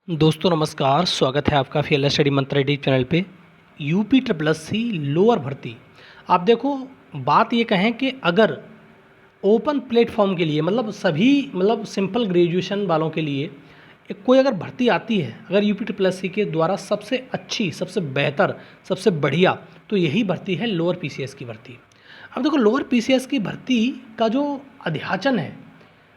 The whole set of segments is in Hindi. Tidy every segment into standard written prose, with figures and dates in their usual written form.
दोस्तों नमस्कार, स्वागत है आपका फीएलए स्टडी मंत्रा यूट्यूब चैनल पे। UP triple S C lower भर्ती। आप देखो, बात ये कहें कि अगर ओपन प्लेटफॉर्म के लिए सभी सिंपल ग्रेजुएशन वालों के लिए कोई अगर भर्ती आती है, अगर यूपी ट्रिपल एस सी के द्वारा सबसे अच्छी, सबसे बेहतर, सबसे बढ़िया, तो यही भर्ती है लोअर पीसीएस की भर्ती। अब देखो, लोअर पीसीएस की भर्ती का जो अध्याचन है,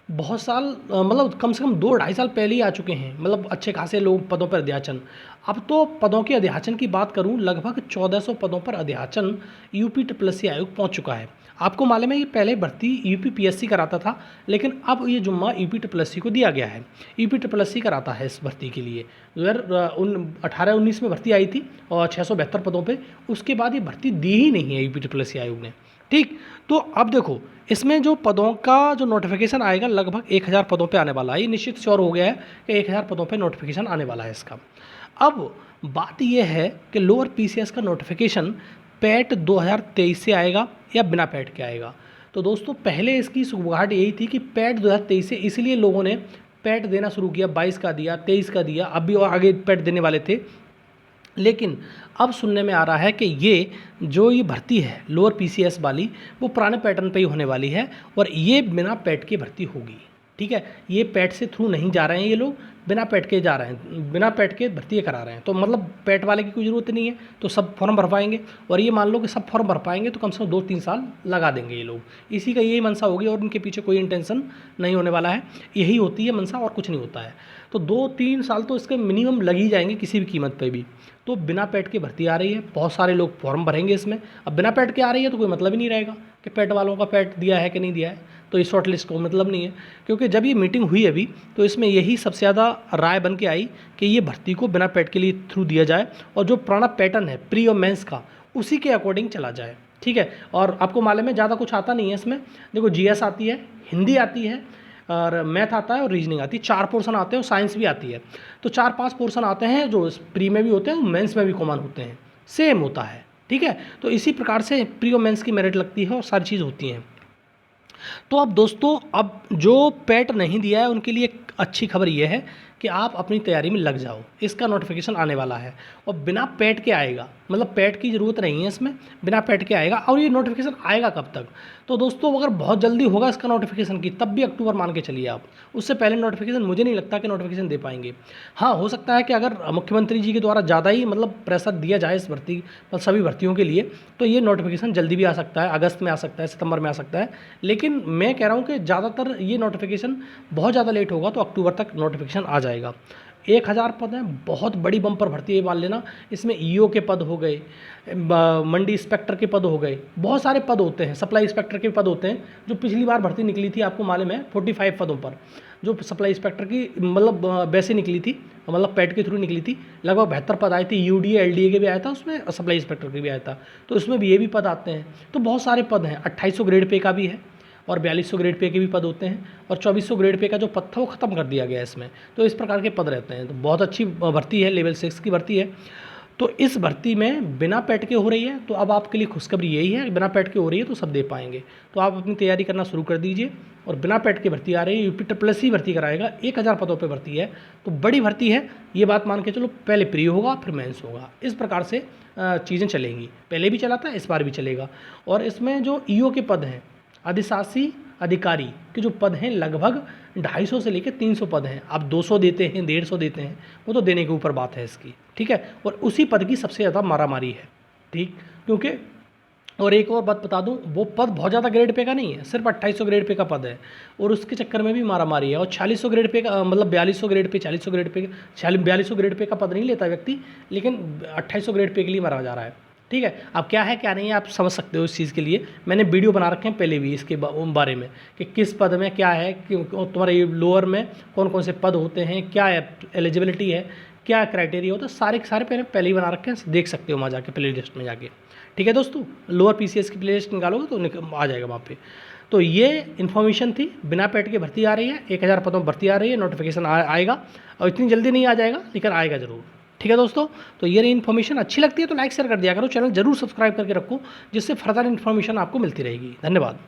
बहुत साल कम से कम 2-2.5 साल पहले ही आ चुके हैं। अच्छे खासे लोग पदों पर अध्याचन। अब तो पदों के अध्याचन की बात करूं, लगभग 1400 पदों पर अध्याचन यूपी ट्रिपल एस सी आयोग पहुंच चुका है। आपको मालूम है, ये पहले भर्ती यूपी पीएससी कराता था, लेकिन अब ये जुम्मा यूपी ट्रिपल एस सी को दिया गया है। यूपी ट्रिपल एस सी कराता है इस भर्ती के लिए। 2018-19 में भर्ती आई थी और 672 पदों पर। उसके बाद ये भर्ती दी ही नहीं है यूपी ट्रिपल एस सी आयोग ने। ठीक, तो अब देखो, इसमें जो पदों का जो नोटिफिकेशन आएगा, लगभग 1000 पदों पे आने वाला है। ये निश्चित श्योर हो गया है कि 1000 पदों पे नोटिफिकेशन आने वाला है इसका। अब बात यह है कि लोअर पीसीएस का नोटिफिकेशन पैट 2023 से आएगा या बिना पैट के आएगा। तो दोस्तों, पहले इसकी सुगबुगाहट यही थी कि पैट 2023 से, इसलिए लोगों ने पैट देना शुरू किया। 22 का दिया, 23 का दिया, अब भी आगे पैट देने वाले थे। लेकिन अब सुनने में आ रहा है कि ये भर्ती है लोअर पीसीएस वाली, वो पुराने पैटर्न पे ही होने वाली है और ये बिना पैट की भर्ती होगी। ठीक है, ये पैट से थ्रू नहीं जा रहे हैं, ये लोग बिना पैट के जा रहे हैं, बिना पैट के भर्ती करा रहे हैं। तो पैट वाले की कोई ज़रूरत नहीं है, तो सब फॉर्म भर पाएंगे। और ये मान लो कि सब फॉर्म भर पाएंगे तो कम से कम 2-3 साल लगा देंगे ये लोग। इसी का यही मनसा होगी और उनके पीछे कोई इंटेंशन नहीं होने वाला है। यही होती है मनसा, और कुछ नहीं होता है। तो 2-3 साल तो इसके मिनिमम लग ही जाएंगे किसी भी कीमत पर भी। तो बिना पैट की भर्ती आ रही है, बहुत सारे लोग फॉर्म भरेंगे इसमें। अब बिना पैट के आ रही है तो कोई मतलब ही नहीं रहेगा कि पैट वालों का पैट दिया है कि नहीं दिया है, तो इस शॉर्ट लिस्ट को मतलब नहीं है। क्योंकि जब ये मीटिंग हुई अभी, तो इसमें यही सबसे ज़्यादा राय बन के आई कि ये भर्ती को बिना पैट के लिए थ्रू दिया जाए और जो पुराना पैटर्न है प्री और मेंस का, उसी के अकॉर्डिंग चला जाए। ठीक है, और आपको मालूम है ज़्यादा कुछ आता नहीं है इसमें। देखो, जीएस आती है, हिंदी आती है, और मैथ आता है और रीजनिंग आती है। 4 पोर्शन आते हैं और साइंस भी आती है। तो 4-5 पोर्शन आते हैं जो प्री में भी होते हैं, मेंस में भी कॉमन होते हैं, सेम होता है। ठीक है, तो इसी प्रकार से प्री और मेंस की मेरिट लगती है और सारी चीज़ होती हैं। तो अब दोस्तों, अब जो पैट नहीं दिया है उनके लिए एक अच्छी खबर यह है कि आप अपनी तैयारी में लग जाओ। इसका नोटिफिकेशन आने वाला है और बिना पैट के आएगा, पैट की ज़रूरत नहीं है इसमें, बिना पैट के आएगा। और ये नोटिफिकेशन आएगा कब तक? तो दोस्तों, अगर बहुत जल्दी होगा इसका नोटिफिकेशन की, तब भी अक्टूबर मान के चलिए आप। उससे पहले नोटिफिकेशन मुझे नहीं लगता कि नोटिफिकेशन दे पाएंगे। हाँ, हो सकता है कि अगर मुख्यमंत्री जी के द्वारा ज़्यादा ही प्रेशर दिया जाए इस भर्ती, सभी भर्तियों के लिए, तो ये नोटिफिकेशन जल्दी भी आ सकता है, अगस्त में आ सकता है, सितंबर में आ सकता है। लेकिन मैं कह रहा हूँ कि ज़्यादातर ये नोटिफिकेशन बहुत ज़्यादा लेट होगा तो अक्टूबर तक नोटिफिकेशन आ जाएगा। 1000 पद हैं, बहुत बड़ी बम्पर भर्ती है, मान लेना। इसमें ईओ के पद हो गए, मंडी इंस्पेक्टर के पद हो गए, बहुत सारे पद होते हैं, सप्लाई इंस्पेक्टर के पद होते हैं। जो पिछली बार भर्ती निकली थी, आपको मालूम है, 45 पदों पर जो सप्लाई इंस्पेक्टर की वैसे निकली थी, पैट के थ्रू निकली थी। लगभग 72 पद आए थे। यूडीए एलडीए के भी आया था उसमें, सप्लाई इंस्पेक्टर के भी आया था। तो उसमें भी ये भी पद आते हैं। तो बहुत सारे पद हैं। 2800 ग्रेड पे का भी है और 4200 ग्रेड पे के भी पद होते हैं और 2400 ग्रेड पे का जो पद था वो ख़त्म कर दिया गया इसमें। तो इस प्रकार के पद रहते हैं। तो बहुत अच्छी भर्ती है, लेवल 6 की भर्ती है। तो इस भर्ती में बिना पैट के हो रही है, तो अब आपके लिए खुशखबरी यही है, बिना पैट के हो रही है तो सब दे पाएंगे। तो आप अपनी तैयारी करना शुरू कर दीजिए। और बिना पैट के भर्ती आ रही है, यूपी ट्रिपल एस सी भर्ती कराएगा, 1000 पदों पे भर्ती है, तो बड़ी भर्ती है। ये बात मान के चलो, पहले प्री होगा फिर मेंस होगा, इस प्रकार से चीज़ें चलेंगी। पहले भी चला था, इस बार भी चलेगा। और इसमें जो ईओ के पद हैं, अधिशासी अधिकारी के जो पद हैं, लगभग 250 से लेकर 300 पद हैं। आप 200 देते हैं, 150 देते हैं, वो तो देने के ऊपर बात है इसकी। ठीक है, और उसी पद की सबसे ज़्यादा मारामारी है। ठीक, क्योंकि और एक और बात बता दूं, वो पद बहुत ज़्यादा ग्रेड पे का नहीं है, सिर्फ 2800 ग्रेड पे का पद है और उसके चक्कर में भी मारामारी है। और 4600 ग्रेड पे का 4200 grade pay, 4000 grade pay, 4200 grade pay का पद नहीं लेता व्यक्ति, लेकिन 2800 ग्रेड पे के लिए मारा जा रहा है। ठीक है, अब क्या है क्या नहीं है आप समझ सकते हो। इस चीज़ के लिए मैंने वीडियो बना रखे हैं पहले भी इसके बारे में कि किस पद में क्या है, कि तुम्हारे लोअर में कौन कौन से पद होते हैं, क्या एलिजिबिलिटी है, क्या क्राइटेरिया होता है, सारे के सारे पहले ही बना रखे हैं, देख सकते हो वहाँ जाके प्ले लिस्ट में जाके। ठीक है दोस्तों, लोअर पीसीएस की प्ले लिस्ट निकालोगे तो आ जाएगा वहाँ पे। तो ये इन्फॉर्मेशन थी, बिना पैट की भर्ती आ रही है, 1000 पदों में भर्ती आ रही है, नोटिफिकेशन आएगा और इतनी जल्दी नहीं आ जाएगा, लेकिन आएगा ज़रूर। ठीक है दोस्तों, तो ये इन्फॉर्मेशन अच्छी लगती है तो लाइक शेयर कर दिया करो, चैनल जरूर सब्सक्राइब करके रखो, जिससे फर्दर इन्फॉर्मेशन आपको मिलती रहेगी। धन्यवाद।